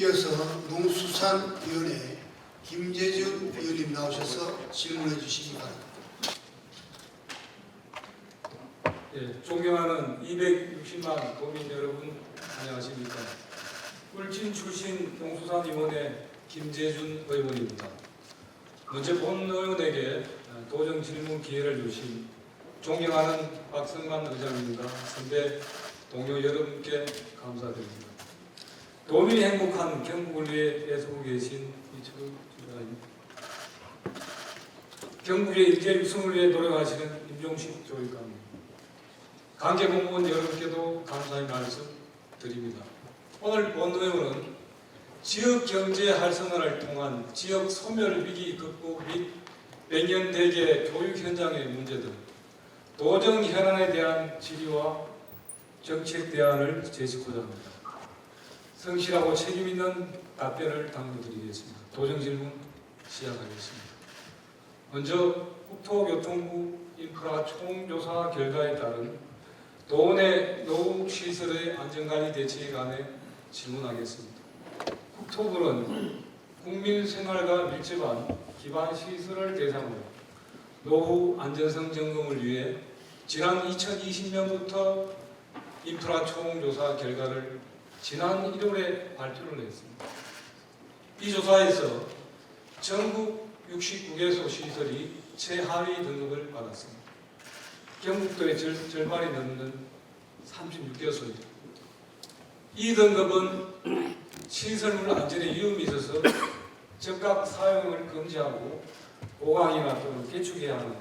이어서 농수산위원회 김재준 위원님 나오셔서 질문해 주시기 바랍니다. 예, 존경하는 260만 도민 여러분 안녕하십니까. 울진 출신 농수산위원회 김재준 의원입니다. 먼저 본 의원에게 도정 질문 기회를 주신 존경하는 박성만 의장입니다. 선배 동료 여러분께 감사드립니다. 도민이 행복한 경북을 위해 애쓰고 계신 이철우 주장입니다. 경북의 인재 육성을 위해 노력하시는 임종식 조직관입니다. 관계공무원 여러분께도 감사의 말씀 드립니다. 오늘 본 의원은 지역 경제 활성화를 통한 지역 소멸 위기 극복 및 백년대계 교육 현장의 문제들, 도정 현안에 대한 질의와 정책 대안을 제시고자 합니다. 성실하고 책임있는 답변을 당부드리겠습니다. 도정 질문 시작하겠습니다. 먼저 국토교통부 인프라 총조사 결과에 따른 도내 노후시설의 안전관리 대책에 관해 질문하겠습니다. 국토부는 국민생활과 밀접한 기반시설을 대상으로 노후 안전성 점검을 위해 지난 2020년부터 인프라 총조사 결과를 지난 1월에 발표를 했습니다. 이 조사에서 전국 69개소 시설이 최하위 등급을 받았습니다. 경북도의 절반이 넘는 36개소입니다. 이 등급은 시설물 안전에 위험이 있어서 즉각 사용을 금지하고 보강이나 또는 개축해야 하는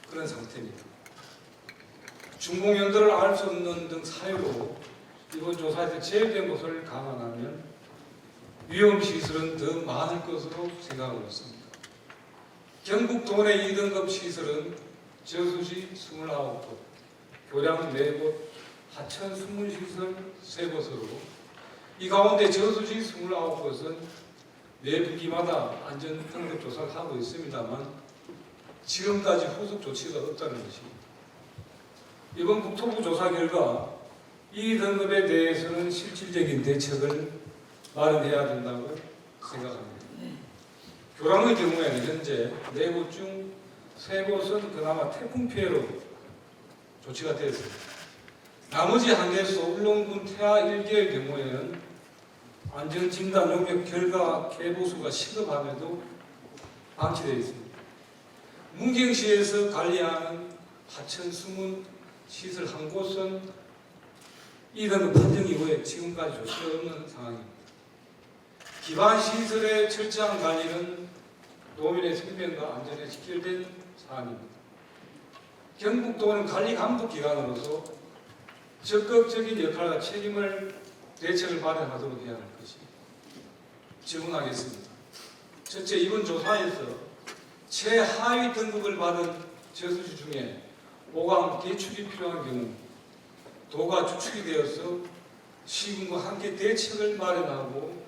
그런 상태입니다. 중공연도를 알 수 없는 등 사유로 이번 조사에서 제외된 것을 감안하면 위험시설은 더 많을 것으로 생각하고 있습니다. 경북 도내 2등급 시설은 저수지 29곳, 교량 4곳, 하천 수문시설 3곳으로 이 가운데 저수지 29곳은 매 분기마다 안전 등급 조사를 하고 있습니다만 지금까지 후속 조치가 없다는 것입니다. 이번 국토부 조사 결과 이 등급에 대해서는 실질적인 대책을 마련해야 된다고 생각합니다. 교량의 경우에는 현재 4곳 중 3곳은 그나마 태풍 피해로 조치가 되었습니다. 나머지 1개소 울릉군 태아 1개의 경우에는 안전진단 용역 결과 개보수가 시급함에도 방치되어 있습니다. 문경시에서 관리하는 하천 수문 시설 1곳은 이 등급 판정 이후에 지금까지 조치가 없는 상황입니다. 기반 시설의 철저한 관리는 도민의 생명과 안전에 직결된 사안입니다. 경북도는 관리 감독 기관으로서 적극적인 역할과 책임을 대책을 마련하도록 해야 할 것입니다. 질문하겠습니다. 첫째, 이번 조사에서 최하위 등급을 받은 저수지 중에 보강 개축이 필요한 경우 도가 주축이 되어서 시군과 함께 대책을 마련하고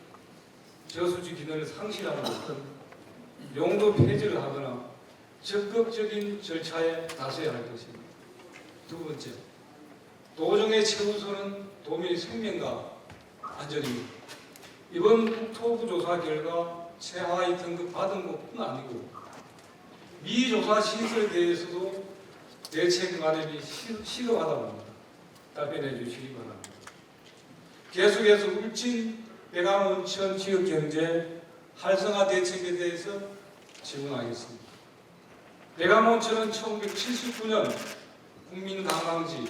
저수지 기능을 상실하는 것은 용도 폐지를 하거나 적극적인 절차에 나서야 할 것입니다. 두 번째, 도정의 최우선은 도민의 생명과 안전입니다. 이번 국토부 조사 결과 최하위 등급 받은 것뿐 아니고 미조사 시설에 대해서도 대책 마련이 시급하다고 합니다. 답변해 주시기 바랍니다. 계속해서 울진 백암온천 지역경제 활성화 대책에 대해서 질문하겠습니다. 백암온천은 1979년 국민관광지,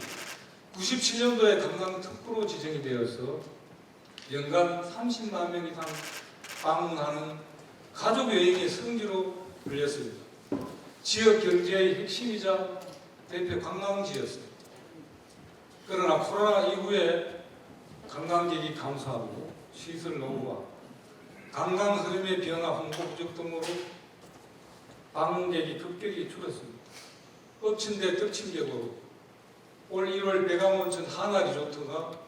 97년도에 관광특구로 지정이 되어서 연간 30만 명 이상 방문하는 가족여행의 성지로 불렸습니다. 지역 경제의 핵심이자 대표 관광지였습니다. 그러나 코로나 이후에 관광객이 감소하고 시설 노후화, 관광 흐름의 변화, 홍보 부족 등으로 방문객이 급격히 줄었습니다. 엎친 데 덮친 격으로 올 1월 백암온천 하나리조트가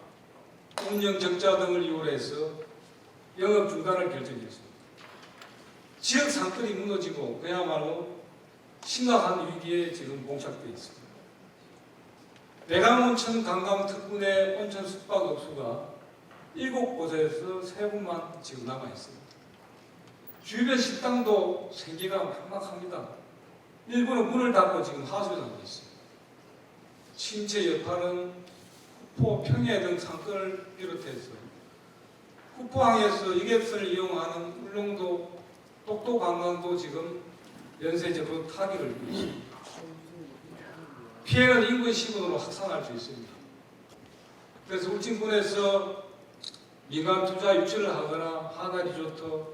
운영 적자 등을 이유로 해서 영업 중단을 결정했습니다. 지역 상권이 무너지고 그야말로 심각한 위기에 지금 봉착되어 있습니다. 백암온천 관광특구 내 온천 숙박 업소가 7곳에서 3곳만 지금 남아 있습니다. 주변 식당도 생기가 막막합니다. 일부는 문을 닫고 지금 하소연하고 있습니다. 침체 여파는 후포, 평야 등 상권을 비롯해서 후포항에서 여객선을 이용하는 울릉도, 똑도 관광도 지금 연쇄적으로 타격을 입고 있습니다. 피해는 인근 시군으로 확산할 수 있습니다. 그래서 울진군에서 민간 투자 유치를 하거나 하나 리조트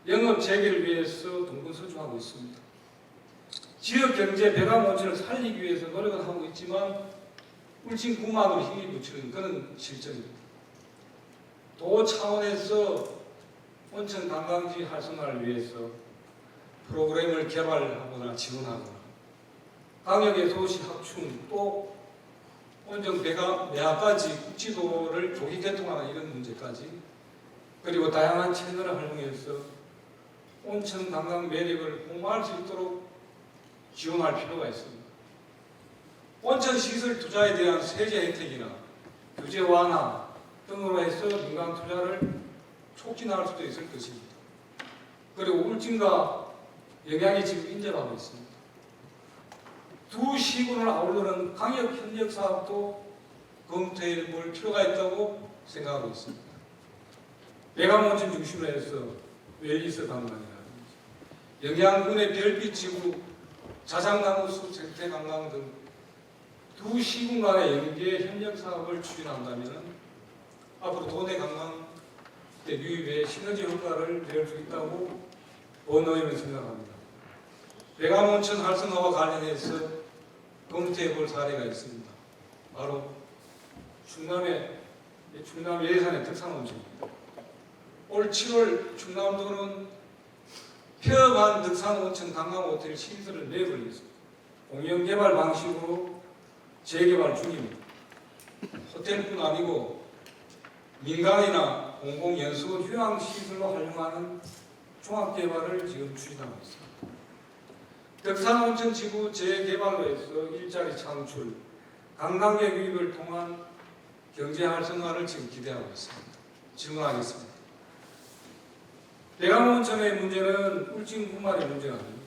영업 재개를 위해서 동분서주하고 있습니다. 지역 경제 배감 원천을 살리기 위해서 노력을 하고 있지만 울진군만으로 힘이 붙이는 그런 실정입니다. 도 차원에서 온천 관광지 활성화를 위해서 프로그램을 개발하거나 지원하거나 강역의 도시 확충 또 온정 매화까지 국지도를 조기 개통하는 이런 문제까지 그리고 다양한 채널을 활용해서 온천 관광 매력을 홍보할 수 있도록 지원할 필요가 있습니다. 온천 시설 투자에 대한 세제 혜택이나 규제 완화 등으로 해서 민간 투자를 촉진할 수도 있을 것입니다. 그리고 울진과 영양이 지금 인접하고 있습니다. 두 시군을 아우르는 강역 협력 사업도 검토해 볼 필요가 있다고 생각하고 있습니다. 배감온천 중심으로 해서 웰리스 관광이라든지 영양군의 별빛 지구, 자장나무 숲 생태 관광 등 두 시군 간의 연계 협력 사업을 추진한다면 앞으로 도내 관광 유입에 시너지 효과를 낼 수 있다고 원의원은 생각합니다. 배감온천 활성화와 관련해서 검토해 볼 사례가 있습니다. 바로 충남 예산의 덕산온천입니다. 올 7월 충남도는 폐업한 덕산온천 관광호텔 시설을 내버리겠습니다. 공영개발 방식으로 재개발 중입니다. 호텔뿐 아니고 민간이나 공공연수원 휴양시설로 활용하는 종합개발을 지금 추진하고 있습니다. 덕산온천 지구 재개발로 해서 일자리 창출, 관광객 유입을 통한 경제 활성화를 지금 기대하고 있습니다. 질문하겠습니다. 배감온천의 문제는 울진군만의 문제가 아닙니다.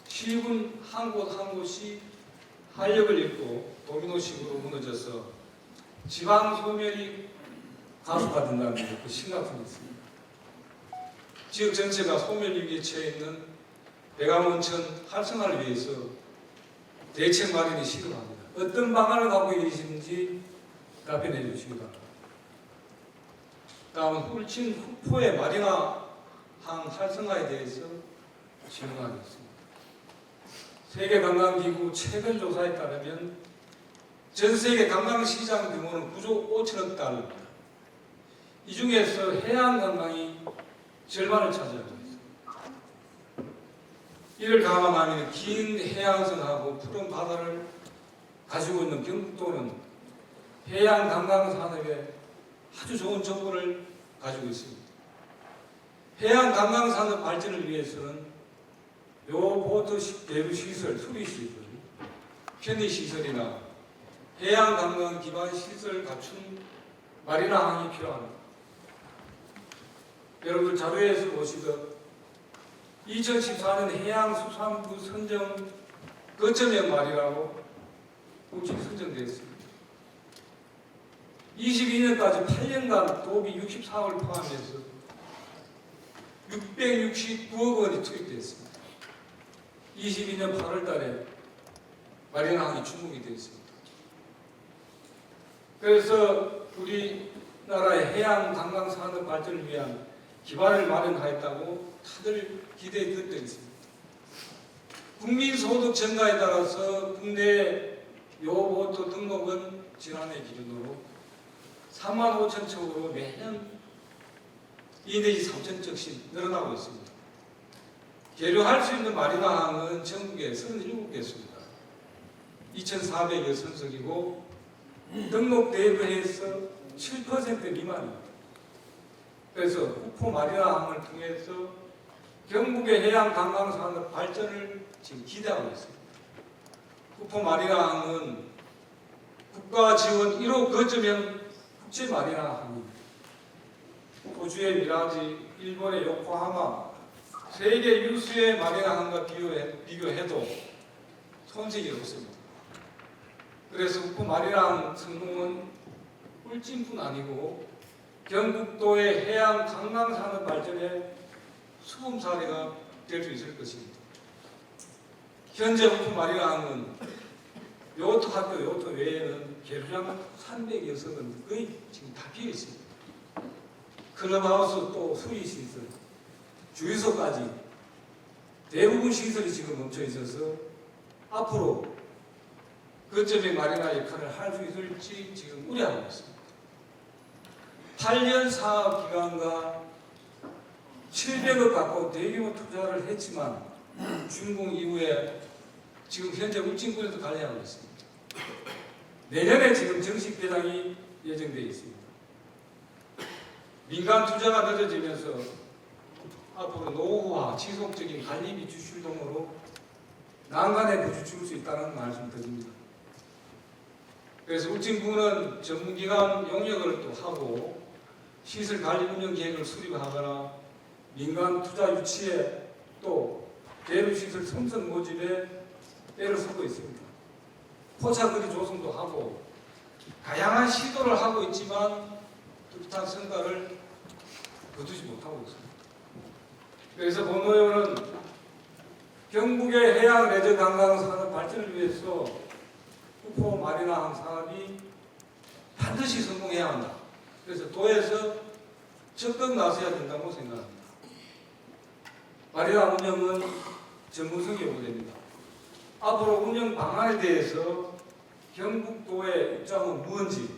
시군 한 곳 한 곳이 활력을 잃고 도미노식으로 무너져서 지방 소멸이 가속화된다는 그 심각성이 있습니다. 지역 전체가 소멸 위기에 처해 있는 배감온천 활성화를 위해서 대책 마련이 시급합니다. 어떤 방안을 갖고 계시는지 답변해 주시기 바랍니다. 다음은 울진 후포의 마리나항 활성화에 대해서 질문하겠습니다. 세계관광기구 최근 조사에 따르면 전 세계 관광시장 규모는 9조 5천억 달러입니다. 이 중에서 해양관광이 절반을 차지하고 있습니다. 이를 감안하면 긴 해양선하고 푸른 바다를 가지고 있는 경북도는 해양관광산업에 아주 좋은 정보를 가지고 있습니다. 해양관광산업 발전을 위해서는 요보트 배부시설, 수리시설, 편의시설이나 해양관광 기반 시설 갖춘 마리나항이 필요합니다. 여러분들 자료에서 보시듯 2014년 해양수산부 선정 거점형 마리나로 울진 선정되었습니다. 22년까지 8년간 도비 64억을 포함해서 669억 원이 투입되었습니다. 22년 8월 달에 마리나항이 준공이 되었습니다. 그래서 우리나라의 해양 관광 산업 발전을 위한 기반을 마련하였다고 다들 기대에 들떠 있습니다. 국민소득 증가에 따라서 국내 요보트 등록은 지난해 기준으로 3만 5천 척으로 매년 2 내지 3천 척씩 늘어나고 있습니다. 계류할 수 있는 마리나항은 전국에 37개입니다. 2,400여 선석이고 등록 대비해서 7% 미만입니다. 그래서 후포 마리나항을 통해서 경북의 해양 관광 산업 발전을 지금 기대하고 있습니다. 후포 마리나항은 국가 지원 1호 거점형 국제 마리나항입니다. 호주의 미라지, 일본의 요코하마, 세계 유수의 마리나항과 비교해도 손색이 없습니다. 그래서 북부 마리나항 성공은 꿀찜뿐 아니고 경북도의 해양 관광 산업 발전의 수범 사례가 될 수 있을 것입니다. 현재 북부 마리나항은 요트 학교, 요트 외에는 계류장 300여 석은 거의 지금 다 비어 있습니다. 클럽하우스 또 수리시설, 주유소까지 대부분 시설이 지금 멈춰 있어서 앞으로 거점의 마리나 역할을 할 수 있을지 지금 우려하고 있습니다. 8년 사업 기간과 700억 갖고 대규모 투자를 했지만 준공 이후에 지금 현재 울진군에도 관리하고 있습니다. 내년에 지금 정식 개장이 예정되어 있습니다. 민간 투자가 늦어지면서 앞으로 노후화, 지속적인 관리비 지출 등으로 난간에 부딪힐 수 있다는 말씀 드립니다. 그래서 울진군은 전문기관 용역을 또 하고 시설 관리 운영 계획을 수립하거나 민간 투자 유치에 또 계류시설 선선 모집에 때를 쓰고 있습니다. 포차거리 조성도 하고 다양한 시도를 하고 있지만 뚜렷한 성과를 거두지 못하고 있습니다. 그래서 본의원은 경북의 해양 레저 관광 산업 발전을 위해서 후포 마리나항 사업이 반드시 성공해야 한다. 그래서 도에서 적극 나서야 된다고 생각합니다. 마리나 운영은 전문성이 요구됩니다. 앞으로 운영 방안에 대해서 경북도의 입장은 무엇인지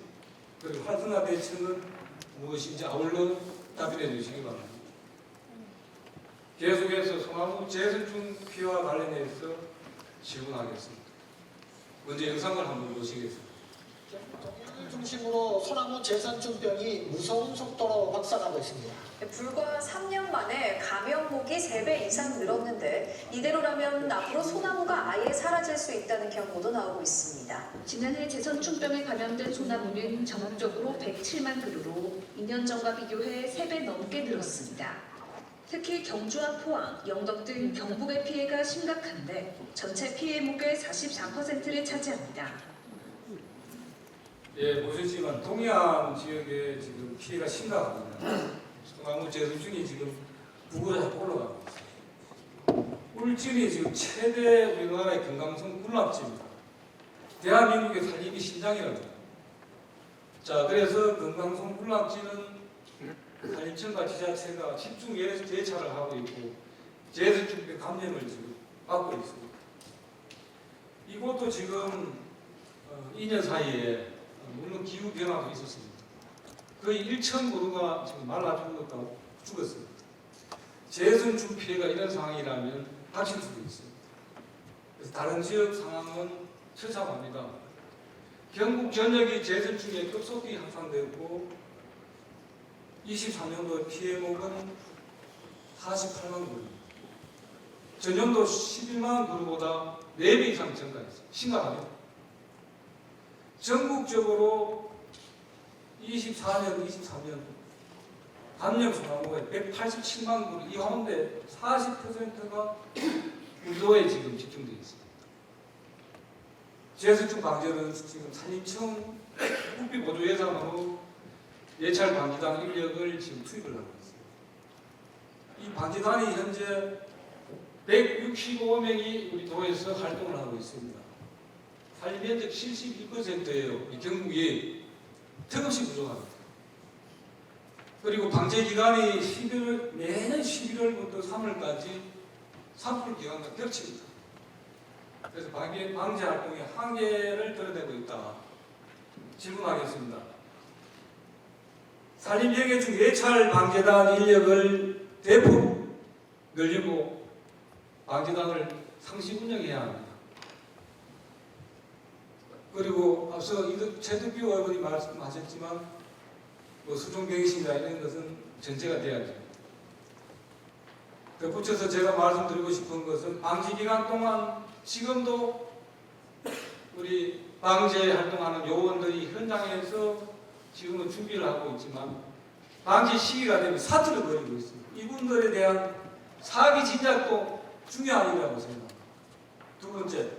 그리고 활성화 대책은 무엇인지 아울러 답변해 주시기 바랍니다. 계속해서 소나무 재설중 피해와 관련해서 질문하겠습니다. 먼저 영상을 한번 보시겠습니다. 경북을 중심으로 소나무 재선충병이 무서운 속도로 확산하고 있습니다. 불과 3년 만에 감염목이 3배 이상 늘었는데 이대로라면 앞으로 소나무가 아예 사라질 수 있다는 경고도 나오고 있습니다. 지난해 재선충병에 감염된 소나무는 전국적으로 107만 그루로 2년 전과 비교해 3배 넘게 늘었습니다. 특히 경주와 포항, 영덕 등 경북의 피해가 심각한데 전체 피해목의 44%를 차지합니다. 예, 보셨지만 동해안 지역에 지금 피해가 심각합니다. 소나무 재설중이 지금 북으로 자꾸 올라가고 있습니다. 울진이 지금 최대 우리나라의 금강송 군락지입니다. 대한민국의 살림이 심장이라고 합니다. 자, 그래서 금강송 군락지는 산림청과 지자체가 집중 예찰을 하고 있고 재설중병 감염을 지금 받고 있습니다. 이것도 지금 2년 사이에 물론 기후 변화도 있었습니다. 거의 1,000그루가 지금 말라 죽었습니다. 재선충 피해가 이런 상황이라면 닥칠 수도 있습니다. 그래서 다른 지역 상황은 처참합니다. 경북 전역이 재선충에 급속히 확산되었고 23년도 피해목은 48만 그루, 전년도 11만 그루보다 4배 이상 증가했습니다. 심각합니다. 전국적으로 24년, 23년 감염 소나무가 187만 그루, 이 가운데 40%가 우도에 지금 집중되어 있습니다. 재설중 방제는 지금 산림청 국비 보조 예산으로 예찰 방지단 인력을 지금 투입을 하고 있습니다. 이 방지단이 현재 165명이 우리 도에서 활동을 하고 있습니다. 산림 면적 71%예요. 이 경북이 턱없이 부족합니다. 그리고 방제 기간이 매년 11월부터 3월까지 3% 기간과 겹칩니다. 그래서 방제 활동의 한계를 드러내고 있다. 질문하겠습니다. 산림영해충 예찰 방제단 인력을 대폭 늘리고 방제단을 상시 운영해야 합니다. 그리고 앞서 최덕규 의원이 말씀하셨지만 수종병신이나 이런 것은 전제가 돼야 됩니다. 덧붙여서 제가 말씀드리고 싶은 것은 방지 기간 동안 지금도 우리 방제 활동하는 요원들이 현장에서 지금은 준비를 하고 있지만 방지 시기가 되면 사투를 벌이고 있습니다. 이분들에 대한 사기 진작도 중요하다고 생각합니다. 두 번째,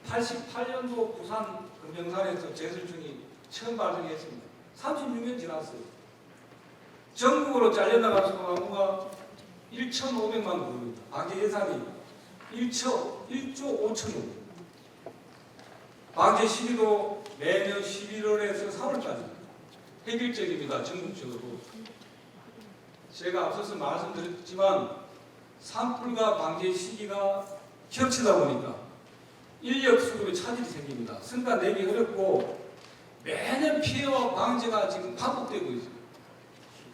88년도 부산 금정산에서 제설중이 처음 발생했습니다. 36년 지났어요. 전국으로 잘려나간 소나무가 1,500만 그루입니다. 방제 예산이 1조 5천억. 방제 시기도 매년 11월에서 3월까지 획일적입니다. 전국적으로. 제가 앞서서 말씀드렸지만 산불과 방제 시기가 겹치다 보니까 인력 수급에 차질이 생깁니다. 성과 내기 어렵고 매년 피해와 방제가 지금 반복되고 있습니다.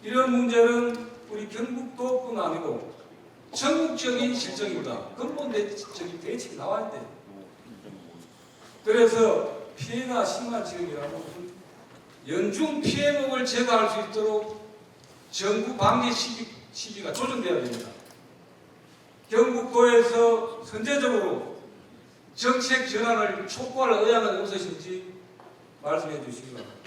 이런 문제는 우리 경북도뿐 아니고 전국적인 실정입니다. 근본적인 대책이 나와야 돼요. 그래서 피해가 심한 지역이라면 연중 피해목을 제거할 수 있도록 전국 방제 시기가 조정돼야 됩니다. 경북도에서 선제적으로 정책 전환을 촉구할 의향은 없으신지 말씀해 주시기 바랍니다.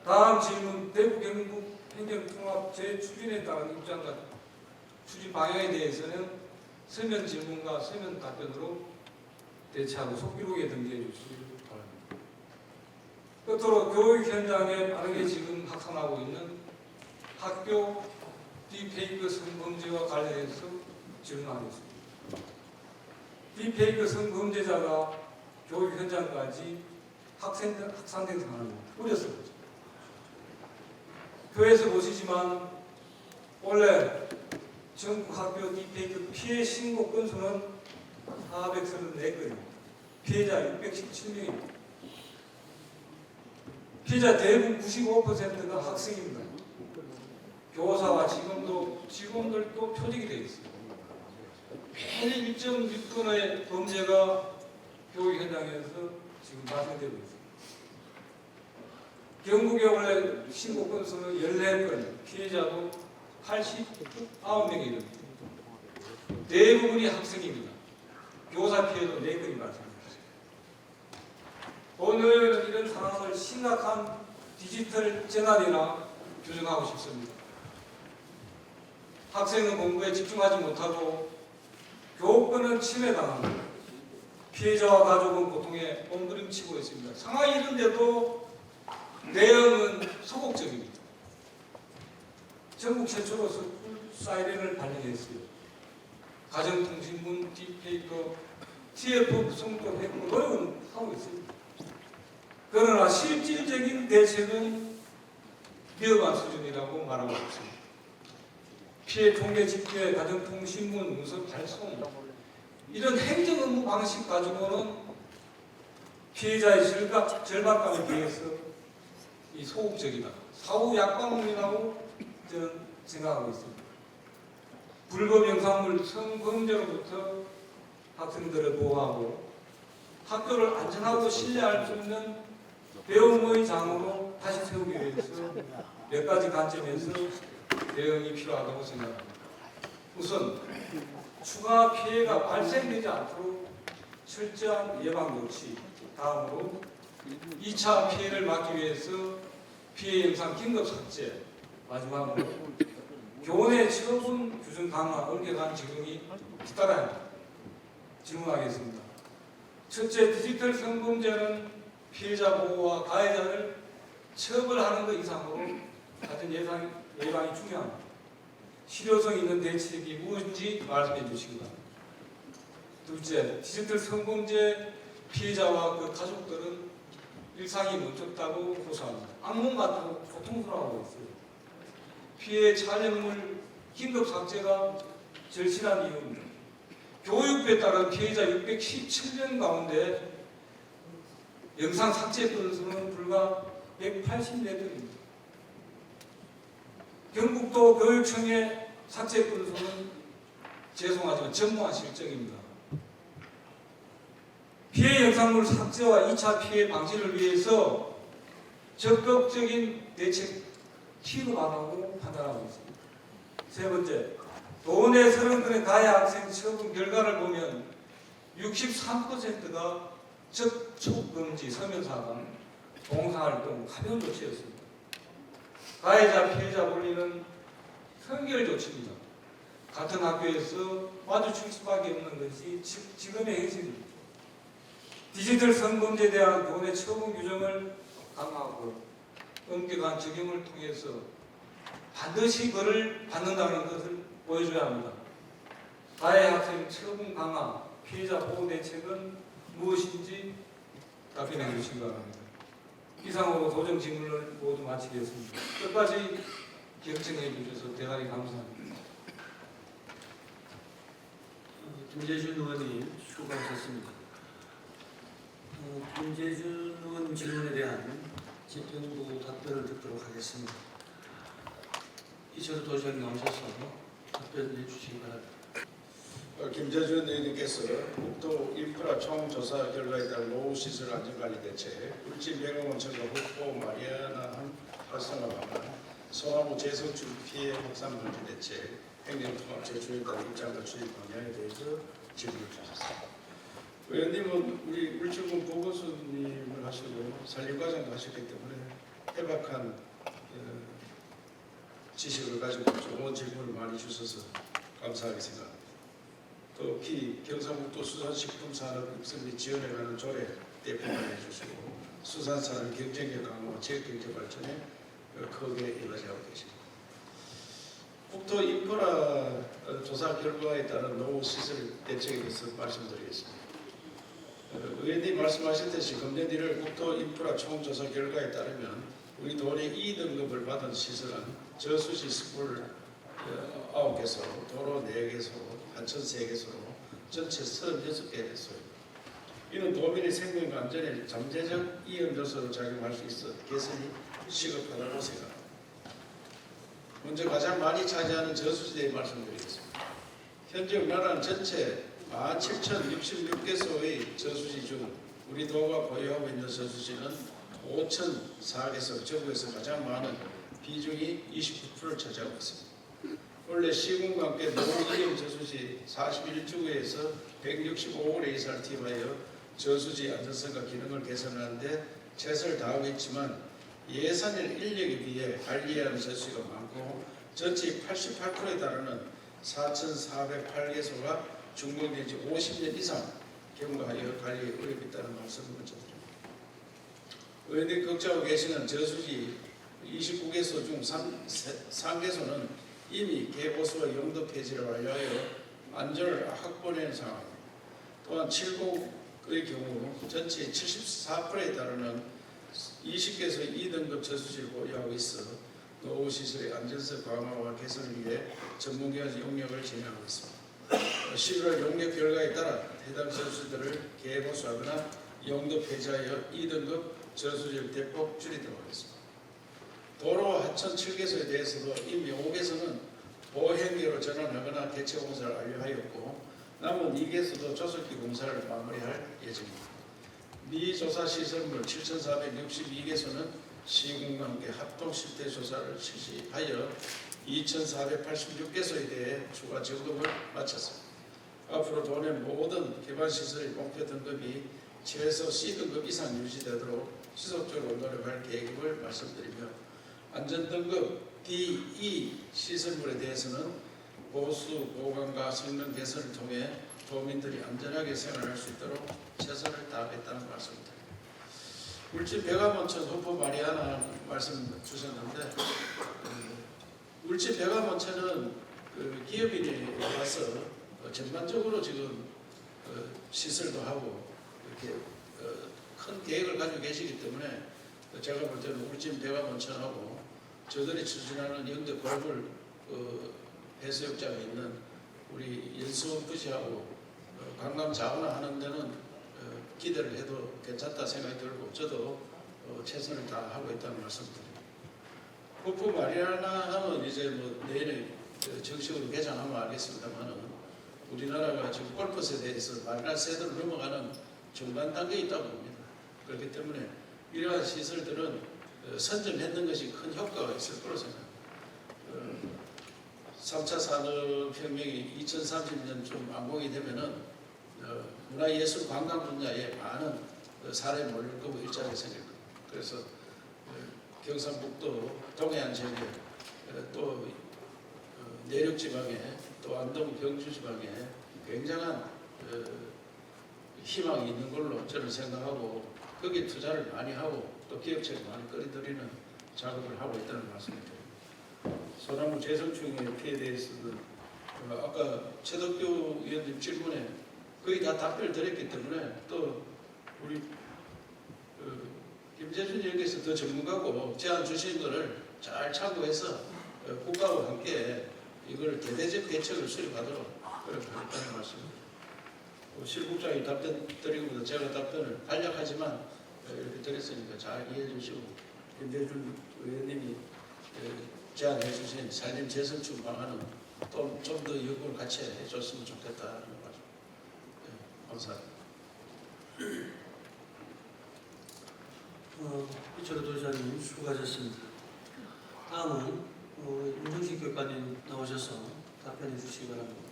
다음 질문, 대구 경북 행정통합 재추진에 따른 입장과 추진 방향에 대해서는 서면 질문과 서면 답변으로 대체하고 속기록에 등재해 주시기 바랍니다. 끝으로 교육 현장에 빠르게 지금 확산하고 있는 학교 딥페이크 성범죄와 관련해서 질문하겠습니다. 딥페이크 성범죄자가 교육 현장까지 확산된 상황을 우려스럽죠. 표에서 보시지만 원래 전국 학교 딥페이크 피해 신고 건수는 434건입니다. 피해자 617명입니다. 피해자 대부분 95%가 학생입니다. 교사와 직원들도 표적이 되어 있습니다. 매일 1.6건의 범죄가 교육 현장에서 지금 발생되고 있습니다. 경북에 원래 신고 건수는 14건, 피해자도 89명이 이릅니다. 대부분이 학생입니다. 교사 피해도 4건이 발생합니다. 오늘은 이런 상황을 심각한 디지털 재난이나 규정하고 싶습니다. 학생은 공부에 집중하지 못하고 교권은 침해당합니다. 피해자와 가족은 고통에 몸부림치고 있습니다. 상황이 이런데도 내용은 소극적입니다. 전국 최초로 사이렌을 발령했어요. 가정통신문, 딥페이커, TF 구성도 했고 노력은 하고 있습니다. 그러나 실질적인 대책은 위험한 수준이라고 말하고 있습니다. 피해 통계 집계, 가정통신문, 문서 발송 이런 행정 업무 방식 가지고는 피해자의 절박감에 비해서 이 소극적이다. 사후 약방문이라고 저는 생각하고 있습니다. 불법 영상물 성범죄로부터 학생들을 보호하고 학교를 안전하고 신뢰할 수 있는 배움의 장으로 다시 세우기 위해서 몇 가지 관점에서 대응이 필요하다고 생각합니다. 우선 추가 피해가 발생되지 않도록 철저한 예방 조치, 다음으로 2차 피해를 막기 위해서 피해 영상 긴급 삭제, 마지막으로 교내 처분 규정 강화, 엄격한 적용이 뒤따라야 합니다. 질문하겠습니다. 첫째, 디지털 성범죄는 피해자 보호와 가해자를 처벌하는 것 이상으로 가진 예방이 중요합니다. 실효성 있는 대책이 무엇인지 말씀해 주시기 바랍니다. 둘째, 디지털 성범죄 피해자와 그 가족들은 일상이 멈췄다고 호소합니다. 악몽 같다고 고통스러워하고 있어요. 피해 촬영물 긴급 삭제가 절실한 이유입니다. 교육부에 따른 피해자 617명 가운데 영상 삭제 건수는 불과 184건입니다. 경북도 교육청의 삭제 건수는 죄송하지만 전무한 실정입니다. 피해 영상물 삭제와 2차 피해 방지를 위해서 적극적인 대책 취급하라고 판단하고 있습니다. 세 번째, 도내 30건의 가해 학생 처분 결과를 보면 63%가 접촉금지, 서면사강, 봉사활동, 가벼운 조치였습니다. 가해자 피해자 권리는 선결 조치입니다. 같은 학교에서 마주칠 수밖에 없는 것이 지금의 현실입니다. 디지털 성범죄에 대한 교내 처분 규정을 강화하고 엄격한 적용을 통해서 반드시 벌을 받는다는 것을 보여줘야 합니다. 가해 학생 처분 강화, 피해자 보호 대책은 무엇인지 답변해 주시기 바랍니다. 이상으로 도정 질문을 모두 마치겠습니다. 끝까지 경청해 주셔서 대단히 감사합니다. 김재준 의원님 수고하셨습니다. 김재준 의원 질문에 대한 집행부 답변을 듣도록 하겠습니다. 이철우 도시장 나오셔서 답변해 주시기 바랍니다. 김재준 의원님께서 국토 인프라 총조사 결과에 따른 노후시설 안전관리 대책, 울진 백암원천과 북포 마리아나 활성화 방안, 소나무 재성출 피해 확산 방지 대책, 행정통합 제출에 따른 입장과 추진 방향에 대해서 질문을 주셨습니다. 의원님은 우리 울진군 보건수님을 하시고 산림과장도 하셨기 때문에 해박한 지식을 가지고 좋은 질문을 많이 주셔서 감사하게 생각합니다. 또 경상북도 수산식품산업 육성 및 지원에 관한 조례 대표만 해주시고 수산산업 경쟁력 강화, 지역경제 발전에 크게 일하시고 계십니다. 국토 인프라 조사 결과에 따른 노후시설 대책에 대해서 말씀드리겠습니다. 의원님 말씀하셨듯이 금년 1월 국토 인프라 총조사 결과에 따르면 우리 도내 2등급을 받은 시설은 저수지 스쿨 9개소, 도로 4개소, 하천 3개소로 전체 36개소입니다. 이는 도민의 생명과 안전에 잠재적 위험 요소로 작용할 수 있어 개선이 시급하다고 생각합니다. 먼저 가장 많이 차지하는 저수지에 말씀드리겠습니다. 현재 우리나라는 전체 17,066개소의 저수지 중 우리 도가 보유하고 있는 저수지는 5,004개소, 전국에서 가장 많은 비중이 29%를 차지하고 있습니다. 원래 시군과 함께 노후이용 저수지 41주구에서 165억원의 예산을 투입하여 저수지 안전성과 기능을 개선하는 데 최선을 다하고 있지만 예산이나 인력에 비해 관리해야 하는 저수지가 많고 전체 88%에 달하는 4,408개소가 준공된 지 50년 이상 경과하여 관리에 어렵게 있다는 말씀을 먼저 드립니다. 의원님 걱정하고 계시는 저수지 29개소 중 3개소는 이미 개보수와 용도 폐지를 완료하여 안전을 확보하는 상황입니다. 또한 7곡의 경우 전체 74%에 달하는 20개소의 2등급 저수지를 보유하고 있어 노후시설의 안전성 강화와 개선을 위해 전문기관 용역을 진행하고 있습니다. 11월 용역 결과에 따라 해당 저수지들을 개보수하거나 용도 폐지하여 2등급 저수지를 대폭 줄이도록 하겠습니다. 도로 하천 7개소에 대해서도 이미 5개소는 보행계로 전환하거나 개체 공사를 완료하였고 남은 2개소도 조속히 공사를 마무리할 예정입니다. 미조사 시설물 7,462개소는 시군과 함께 합동 실태 조사를 실시하여 2,486개소에 대해 추가 점검을 마쳤습니다. 앞으로 도내 모든 기반시설의 목표 등급이 최소 C등급 이상 유지되도록 지속적으로 노력할 계획을 말씀드리며 안전등급 D, E 시설물에 대해서는 보수, 보강과 성능 개선을 통해 도민들이 안전하게 생활할 수 있도록 최선을 다하겠다는 말씀입니다. 울진 백암원천 후포 마리아나 말씀 주셨는데 울진 백암원천은 기업인이 와서 전반적으로 지금 시설도 하고 이렇게 큰 계획을 가지고 계시기 때문에 제가 볼 때는 울진 백암원천하고 저들이 추진하는 영대 골물 해수욕장에 있는 우리 연수원 부지하고 강남 자원화 하는 데는 기대를 해도 괜찮다 생각이 들고 저도 최선을 다하고 있다는 말씀드립니다. 후포 마리아나 하면 이제 뭐 내일에 정식으로 개장하면 알겠습니다만은 우리나라가 지금 골프 세대에서 마리아나 세대로 넘어가는 중간 단계에 있다고 봅니다. 그렇기 때문에 이러한 시설들은 선점했는 것이 큰 효과가 있을 거로 생각합니다. 3차 산업혁명이 2030년쯤 완공이 되면은 문화예술 관광 분야에 많은 사람이 몰릴 거고 일자리가 생길 겁니다. 그래서 경상북도 동해안 지역에 또 내륙 지방에 또 안동 경주 지방에 굉장한 희망이 있는 걸로 저는 생각하고 거기에 투자를 많이 하고 또 기업체를 많이 끌어들이는 작업을 하고 있다는 말씀을 드립니다. 소나무 재성충의 피해에 대해서는 아까 최덕규 의원님 질문에 거의 다 답변을 드렸기 때문에 또 우리 김재준 의원께서 더 전문가고 제안 주신 것을 잘 참고해서 국가와 함께 이걸 대대적 대책을 수립하도록 노력하겠다는 말씀입니다. 실국장이 답변 드리고보다 제가 답변을 간략하지만 이렇게 드렸으니까 잘 이해해 주시고 김재준 의원님이 제안해 주신 산림 재선축 방안은 좀 더 연구를 같이 해줬으면 좋겠다는 말씀. 감사합니다. 이철호 도지사님 수고하셨습니다. 다음은 윤정식 교육관님 나오셔서 답변해 주시기 바랍니다.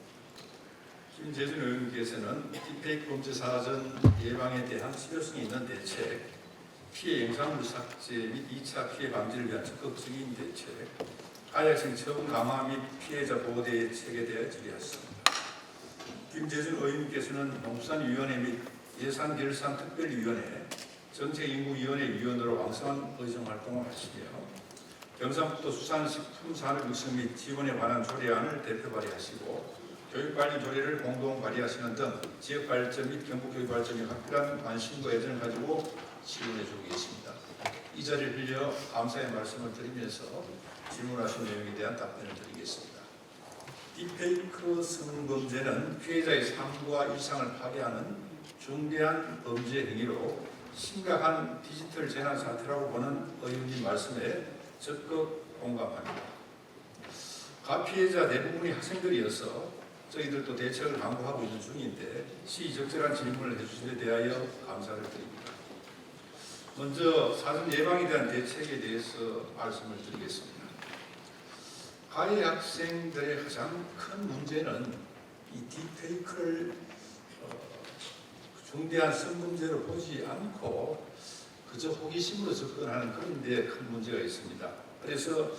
김재준 의원께서는 딥페이크 범죄 사전 예방에 대한 실효성이 있는 대책, 피해 영상물 삭제 및 2차 피해 방지를 위한 적극적인 대책, 가해학생 처분 강화 및 피해자 보호 대책에 대해 질의하셨습니다. 김재준 의원께서는 농수산위원회 및 예산결산특별위원회, 정책인구위원회 위원으로 왕성한 의정활동을 하시며 경상북도 수산식품산업 육성 및 지원에 관한 조례안을 대표 발의하시고 교육관련 조례를 공동 발의하시는 등 지역발전 및 경북교육 발전에 각별한 관심과 애정을 가지고 지원해주고 계십니다. 이 자리를 빌려 감사의 말씀을 드리면서 질문하신 내용에 대한 답변을 드리겠습니다. 딥페이크 성범죄는 피해자의 삶과 일상을 파괴하는 중대한 범죄 행위로 심각한 디지털 재난 사태라고 보는 의원님 말씀에 적극 공감합니다. 가피해자 대부분이 학생들이어서 저희들도 대책을 강구하고 있는 중인데 시적절한 질문을 해주신 데 대하여 감사를 드립니다. 먼저 사전 예방에 대한 대책에 대해서 말씀을 드리겠습니다. 가해 학생들의 가장 큰 문제는 이 딥페이크를 중대한 성범죄로 보지 않고 그저 호기심으로 접근하는 그런 데 큰 문제가 있습니다. 그래서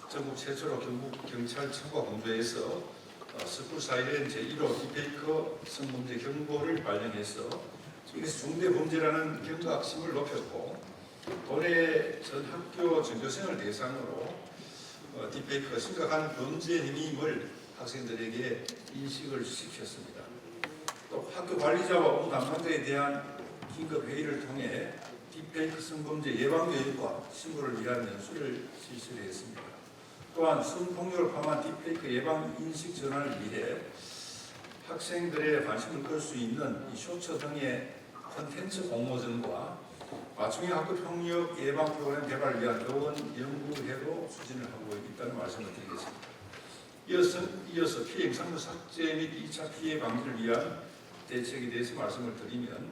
전국 최초로 경북경찰청과 공조해서 스쿨 사이렌 제1호 딥페이크 성범죄 경보를 발령해서 여기서 중대범죄라는 경각심을 높였고 올해 전 학교 전교생을 대상으로 딥페이크가 심각한 범죄 행위임을 학생들에게 인식을 시켰습니다. 또 학교 관리자와 온 담당자에 대한 긴급 회의를 통해 딥페이크 성범죄 예방 교육과 신고를 위한 연수를 실시를 했습니다. 또한 성폭력을 포함한 딥페이크 예방 인식 전환을 위해 학생들의 관심을 끌 수 있는 이 쇼츠 등의 콘텐츠 공모전과 맞춤형 학교 폭력 예방 프로그램 개발을 위한 교원 연구회로 추진을 하고 있다는 말씀을 드리겠습니다. 이어서 피해 영상물 삭제 및 2차 피해 방지를 위한 대책에 대해서 말씀을 드리면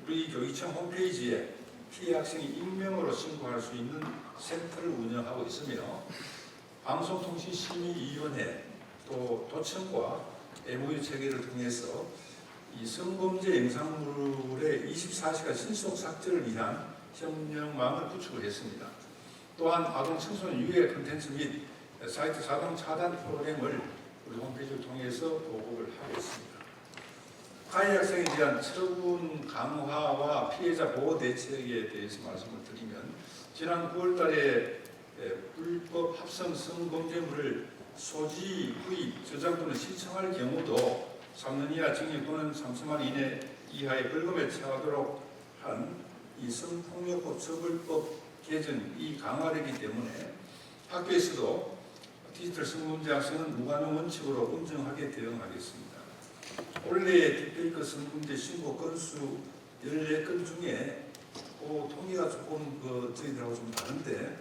우리 교육청 홈페이지에 피해 학생이 익명으로 신고할 수 있는 센터를 운영하고 있으며 방송통신심의위원회 또 도청과 MOU 체계를 통해서 이 성범죄 영상물의 24시간 신속 삭제를 위한 협력망을 구축을 했습니다. 또한 아동 청소년 유해 콘텐츠 및 사이트 자동 차단 프로그램을 우리 홈페이지를 통해서 보급을 하고 있습니다. 가해 학생에 대한 처분 강화와 피해자 보호 대책에 대해서 말씀을 드리면 지난 9월 달에 불법 합성 성범죄물을 소지, 구입, 저장 또는 신청할 경우도 3년 이하 징역 또는 3천만 원 이하의 벌금에 처하도록 한 이 성폭력법 처벌법 개정이 강화되기 때문에 학교에서도 디지털 성범죄 학생은 무관용 원칙으로 엄정하게 대응하겠습니다. 올해 딥페이크 성범죄 신고 건수 14건 중에 통계가 조금 저희들하고 좀 다른데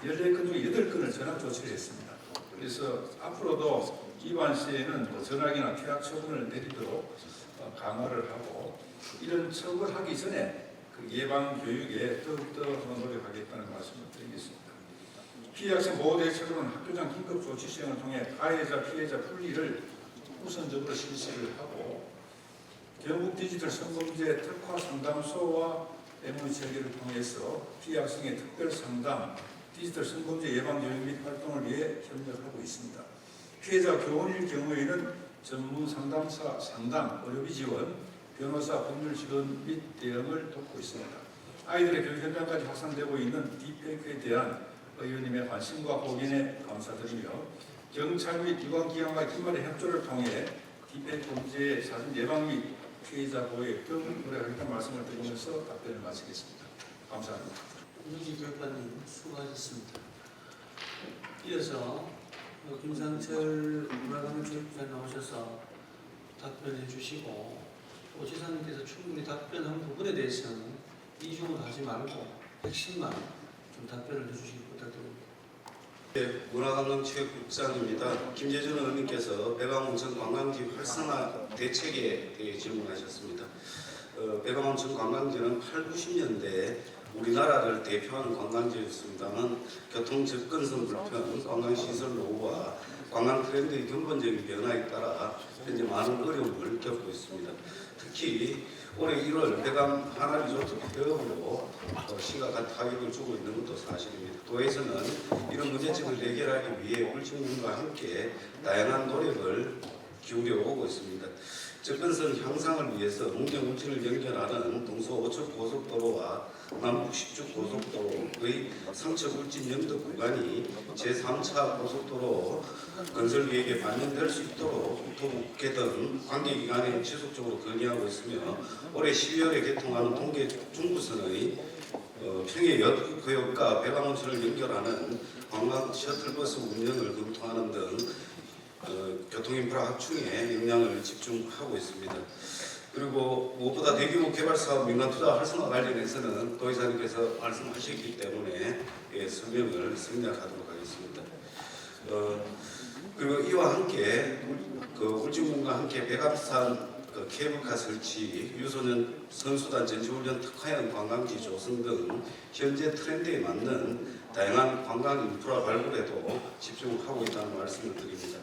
14건 중에 8건을 전학 조치를 했습니다. 그래서 앞으로도 위반 시에는 전학이나 퇴학 처분을 내리도록 강화를 하고 이런 처벌하기 전에 그 예방 교육에 더욱더 노력하겠다는 말씀을 드리겠습니다. 피해 학생 보호 대책으로는 학교장 긴급 조치 시행을 통해 가해자 피해자 분리를 우선적으로 실시를 하고 경북 디지털 성범죄 특화 상담소와 MOU 체계를 통해서 피해 학생의 특별 상담, 디지털 성범죄 예방 교육 및 활동을 위해 협력하고 있습니다. 피해자 교원일 경우에는 전문 상담사 상담, 의료비 지원, 변호사 법률 지원 및 대응을 돕고 있습니다. 아이들의 교육 현장까지 확산되고 있는 딥페이크에 대한 의원님의 관심과 고견에 감사드리며 경찰 및 유관기관과 기관의 협조를 통해 딥페이크 범죄 사전 예방 및 피해자 보호 등 노력하겠다는 말씀을 드리면서 답변을 마치겠습니다. 감사합니다. 윤지 교육관님 수고하셨습니다. 이어서 김상철 문화관광체육부장 나오셔서 답변해 주시고 또 지사님께서 충분히 답변한 부분에 대해서는 이중을 하지 말고 핵심만 좀 답변을 해주시기 부탁드립니다. 문화관광체육국장입니다. 김재준 의원님께서 배강온천 관광지 활성화 대책에 대해 질문하셨습니다. 배강온천 관광지는 8, 90년대 우리나라를 대표하는 관광지였습니다만 교통 접근성 불편, 관광시설 노후와 관광 트렌드의 근본적인 변화에 따라 현재 많은 어려움을 겪고 있습니다. 특히 올해 1월 배감 하나 리조트 폐업으로 심각한 타격을 주고 있는 것도 사실입니다. 도에서는 이런 문제점을 해결하기 위해 울진군과 함께 다양한 노력을 기울여 오고 있습니다. 접근성 향상을 위해서 문경 울진을 연결하는 동서 5척 고속도로와 남북 10척 고속도로의 삼척 울진 영덕 구간이 제3차 고속도로 건설 계획에 반영될 수 있도록 국토부께 등 관계기관에 지속적으로 건의하고 있으며 올해 12월에 개통하는 동계 중부선의 평해역구역과 배강온천을 연결하는 관광 셔틀버스 운영을 검토하는 등 교통인프라 확충에 역량을 집중하고 있습니다. 그리고 무엇보다 대규모 개발사업 민간투자 활성화 관련해서는 도의사님께서 말씀하셨기 때문에 설명을 생략하도록 하겠습니다. 그리고 이와 함께 울진군과 함께 백암산 케이블카 설치, 유소년 선수단 전시훈련 특화형 관광지 조성 등 현재 트렌드에 맞는 다양한 관광 인프라 발굴에도 집중하고 있다는 말씀을 드립니다.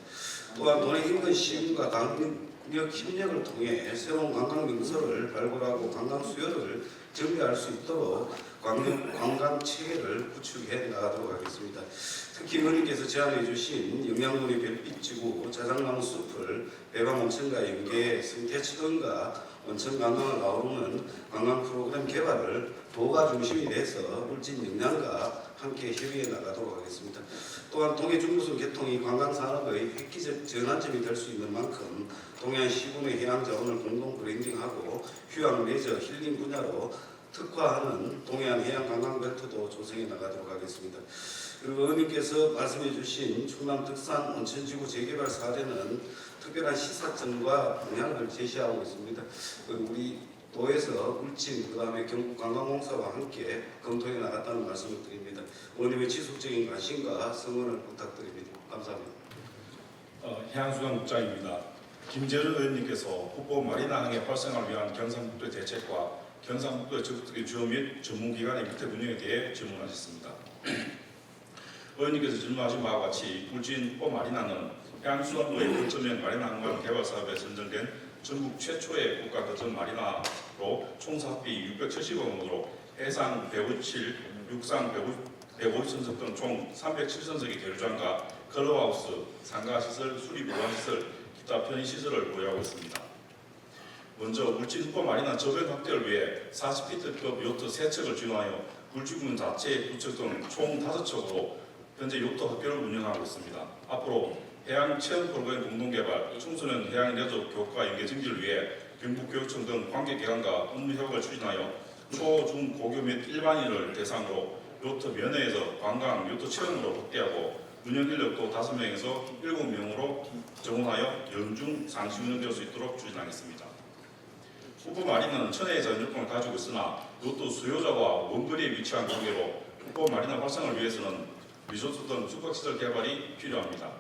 또한 도내 인근 시군과 강력 협력을 통해 새로운 관광 명소를 발굴하고 관광 수요를 정비할 수 있도록 관광 체계를 구축해 나가도록 하겠습니다. 특히 의원님께서 제안해 주신 영양군의 별빛지구, 자작나무 숲을 배방온천과 연계해 생태체험과 온천 관광을 아우르는 관광 프로그램 개발을 도가 중심이 돼서 울진 영양과 함께 협의해 나가도록 하겠습니다. 또한 동해 중부선 개통이 관광산업의 획기적 전환점이 될 수 있는 만큼 동해안 시군의 해양 자원을 공동 브랜딩하고 휴양 레저 힐링 분야로 특화하는 동해안 해양 관광 벨트도 조성해 나가도록 하겠습니다. 그리고 의원님께서 말씀해 주신 충남 덕산 온천지구 재개발 사례는 특별한 시사점과 방향을 제시하고 있습니다. 우리 도에서 울진 그다음에 경북관광공사와 함께 검토해 나갔다는 말씀을 드립니다. 의원님의 지속적인 관심과 성원을 부탁드립니다. 감사합니다. 해양수산국장입니다. 김재준 의원님께서 북부 마리나 항해 활성화를 위한 경상북도 대책과 경상북도의 적극적인 주요 및 전문기관의 밑에 운영에 대해 질문하셨습니다. 의원님께서 질문하신 바와 같이 울진 북부 마리나는 해양수산부의 거점형 마리나 항만 개발 사업에 선정된 전국 최초의 국가 거점 마리나로 총 사업비 670억 원으로 해상 157, 육상 150선석 등 총 307선석의 계류장과 클럽하우스, 상가시설, 수리보관시설, 기타 편의시설을 보유하고 있습니다. 먼저 울진 북부 마리나 저변 확대를 위해 40피트급 요트 3척을 지원하여 울진군 자체 2척 등 총 5척으로 현재 요트 학교를 운영하고 있습니다. 앞으로 해양 체험 프로그램 공동개발, 청소년 해양 레저 교과 연계 증진을 위해 경북교육청 등 관계기관과 업무 협약을 추진하여 초, 중, 고교 및 일반인을 대상으로 요트 면회에서 관광, 요트 체험으로 확대하고 운영 인력도 5명에서 7명으로 정원하여 연중 상시 운영될 수 있도록 추진하겠습니다. 북부 마리나는 천혜의 전력권을 가지고 있으나 요트 수요자와 원거리에 위치한 관계로 북부 마리나 활성화를 위해서는 리조트 등 숙박시설 개발이 필요합니다.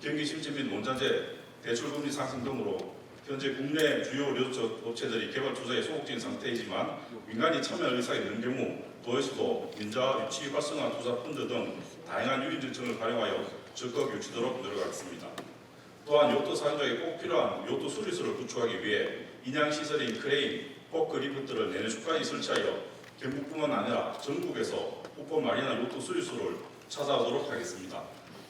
경기 실질 및 원자재, 대출금리 상승 등으로 현재 국내 주요 리조트 업체들이 개발 투자에 소극적인 상태이지만 민간이 참여할 의사가 있는 경우 도에서도 인자, 유치, 활성화 투자 펀드 등 다양한 유인 정책을 활용하여 적극 유치도록 노력하겠습니다. 또한 요트 사용자에게 꼭 필요한 요트 수리소를 구축하기 위해 인양시설인 크레인, 포크 리프트를 내내 주가에 설치하여 경북뿐만 아니라 전국에서 후포 마리나 요트 수리소를 찾아오도록 하겠습니다.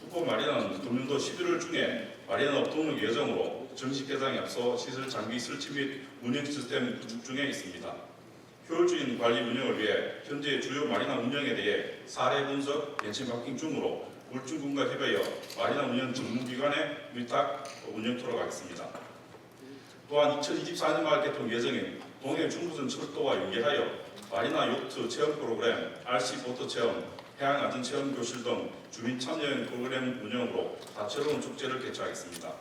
후포 마리나는 금년도 11월 중에 마리나업 등록 예정으로 정식 개장에 앞서 시설 장비 설치 및 운영 시스템 구축 중에 있습니다. 효율적인 관리 운영을 위해 현재 주요 마리나 운영에 대해 사례 분석, 벤치마킹 중으로 울진군과 협의하여 마리나 운영 전문기관에 위탁 운영토록 하겠습니다. 또한 2024년 말 개통 예정인 동해 중부선 철도와 연계하여 마리나 요트 체험 프로그램, RC 보트 체험, 해양 안전 체험 교실 등 주민 참여형 프로그램 운영으로 다채로운 축제를 개최하겠습니다.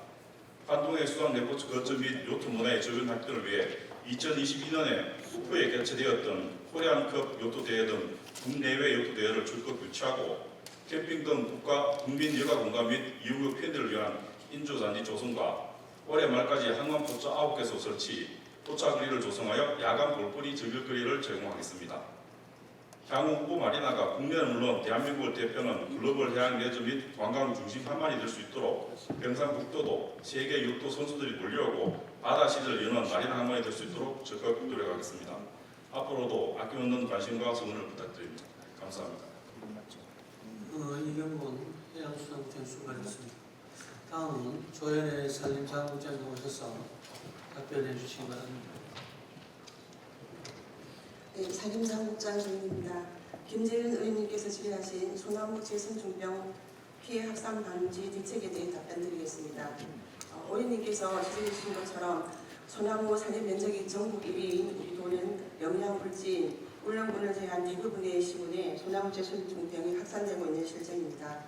한동해 수상 레포츠 거점 및 요트 문화의 적용 확대를 위해 2022년에 후포에 개최되었던 코리안컵 요트 대회 등 국내외 요트 대회를 적극 유치하고 캠핑 등 국민 여가 공간 및 이용객 팬들을 위한 인조잔디 조성과 올해 말까지 항만 포차 9개소 설치, 포차거리를 조성하여 야간 볼거리 즐길거리를 제공하겠습니다. 향후 후보 마리나가 국내는 물론 대한민국을 대표하는 글로벌 해양 레저 및 관광 중심 한반이 될 수 있도록 경상북도도 세계 육도 선수들이 몰려오고 바다 시대를 여는 마리나 항만이 될 수 있도록 적극 노력하겠습니다. 앞으로도 아낌없는 관심과 성원을 부탁드립니다. 감사합니다. 이경곤 해양수산부장 수고하셨습니다. 다음은 조현애 산림자원부장 나오셔서 답변해 주시기 바랍니다. 네, 산림자원부장입니다. 김재윤 의원님께서 질의하신 소나무 재생충병 피해 확산 방지 대책에 대해 답변드리겠습니다. 의원님께서 지적해 주신 것처럼 소나무 산림 면적이 전국 1위인 우리 도는 영양불진, 울릉군을 제한 대부분의 시군에 소나무 재생충병이 확산되고 있는 실정입니다.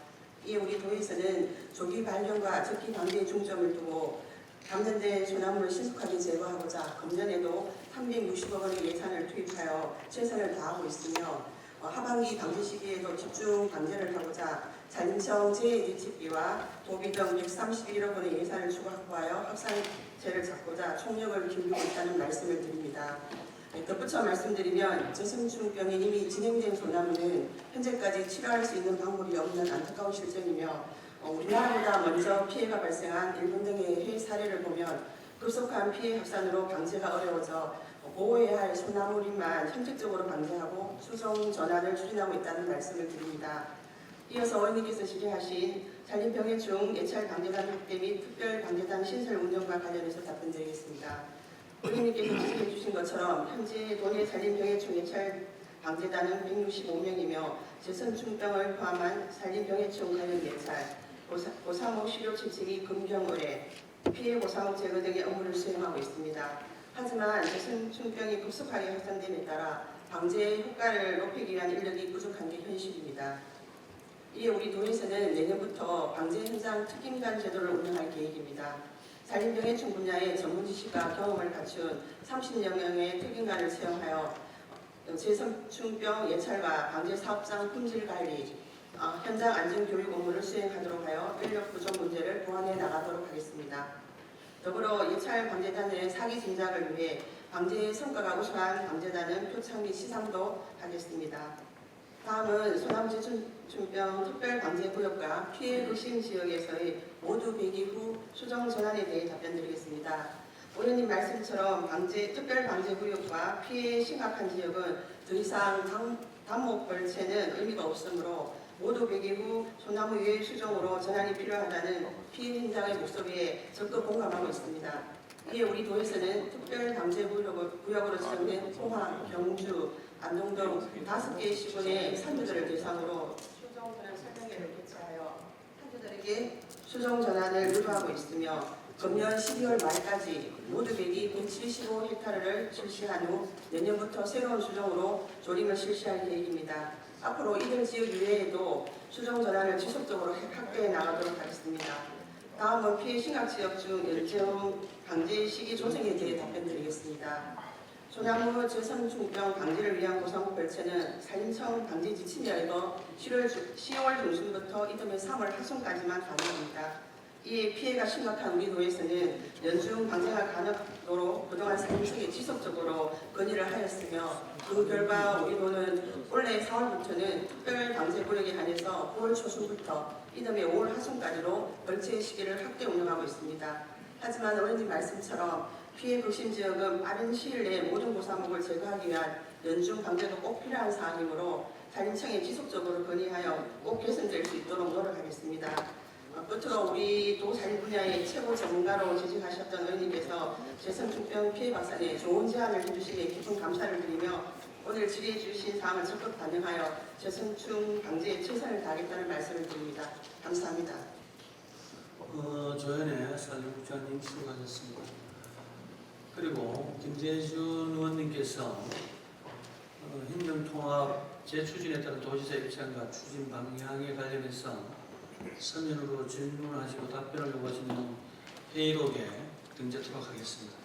이에 우리 도에서는 조기 발견과 적기 방지에 중점을 두고 감전된 소나무를 신속하게 제거하고자 금년에도 360억 원의 예산을 투입하여 최선을 다하고 있으며 하반기 방제 시기에도 집중 방제를 하고자 산림청 재해대책비와 도비 등 131억 원의 예산을 추가 확보하여 확산제를 잡고자 총력을 기울이고 있다는 말씀을 드립니다. 덧붙여 말씀드리면 재생충병이 이미 진행된 소나무는 현재까지 치료할 수 있는 방법이 없는 안타까운 실정이며 우리나라보다 먼저 피해가 발생한 일본 등의 해외 사례를 보면 급속한 피해 확산으로 방제가 어려워져 보호해야 할 소나무林만 현직적으로 방제하고 수송 전환을 추진하고 있다는 말씀을 드립니다. 이어서 의원님께서 질의하신 산림병해충 예찰 방제단 확대 및 특별 방제단 신설 운영과 관련해서 답변드리겠습니다. 의원님께서 지적해 주신 것처럼 현재 도내 산림병해충 예찰 방제단은 165명이며 재선충병을 포함한 산림병해충 관련 예찰, 고사목 시료 채취 금경 의뢰, 피해 고사목 제거 등의 업무를 수행하고 있습니다. 하지만 재선충병이 급속하게 확산됨에 따라 방제 효과를 높이기 위한 인력이 부족한 게 현실입니다. 이에 우리 도에서는 내년부터 방제 현장 특임관 제도를 운영할 계획입니다. 산림병해충 분야의 전문 지식과 경험을 갖춘 30여 명의 특임관을 채용하여 재선충병 예찰과 방제 사업장 품질 관리, 현장 안전 교육 업무를 수행하도록 하여 인력 부족 문제를 보완해 나가도록 하겠습니다. 더불어 예찰 방제단의 사기 진작을 위해 방제의 성과가 우수한 방제단은 표창 및 시상도 하겠습니다. 다음은 소나무 재생충병 특별방제구역과 피해核심 지역에서의 모두 배기 후 수정 전환에 대해 답변드리겠습니다. 의원님 말씀처럼 특별방제구역과 피해 심각한 지역은 더 이상 단목 벌채는 의미가 없으므로 모두 배기 후 소나무 유해 수정으로 전환이 필요하다는 피해 현장의 목소리에 적극 공감하고 있습니다. 이에 우리 도에서는 특별방제구역으로 지정된 포항, 경주, 안동 등 5개의 시군의 산주들을 대상으로 수정 전환 설명회를 개최하여 산주들에게 수정 전환을 유도하고 있으며 금년 12월 말까지 모두 배기 175헥타르를 실시한 후 내년부터 새로운 수정으로 조림을 실시할 계획입니다. 앞으로 이들 지역 이외에도 수정 전환을 지속적으로 확대해 나가도록 하겠습니다. 다음은 피해 심각 지역 중 연재형 방제 시기 조정에 대해 답변드리겠습니다. 소나무 재선충병 방지를 위한 고사목 별채는 산림청 방지 지침에 의거 10월 중순부터 이듬해 3월 하순까지만 가능합니다. 이에 피해가 심각한 우리 도에서는 연중 방제가 가능하도록 그동안 산림청에 지속적으로 건의를 하였으며 그 결과 우리 도는 올해 4월부터는 특별방제구역에 한해서 9월 초순부터 이듬해 5월 하순까지로 벌채 시기를 확대 운영하고 있습니다. 하지만 의원님 말씀처럼 피해核심 지역은 빠른 시일 내에 모든 고사목을 제거하기 위한 연중 방제도 꼭 필요한 사안이므로 산림청에 지속적으로 건의하여 꼭 개선될 수 있도록 노력하겠습니다. 끝으로 우리 도산림 분야의 최고 전문가로 지직하셨던 의원님께서 재선충병 피해 확산에 좋은 제안을 해주시기에 깊은 감사를 드리며 오늘 질의해 주신 사항을 적극 반영하여 재선충 방지에 최선을 다하겠다는 말씀을 드립니다. 감사합니다. 조현의 산림국장님 수고하셨습니다. 그리고 김재준 의원님께서 행정통합 재추진에 따른 도지사 입장과 추진 방향에 관련해서 서면으로 질문하시고 답변을 요구하시는 회의록에 등재토록 하겠습니다.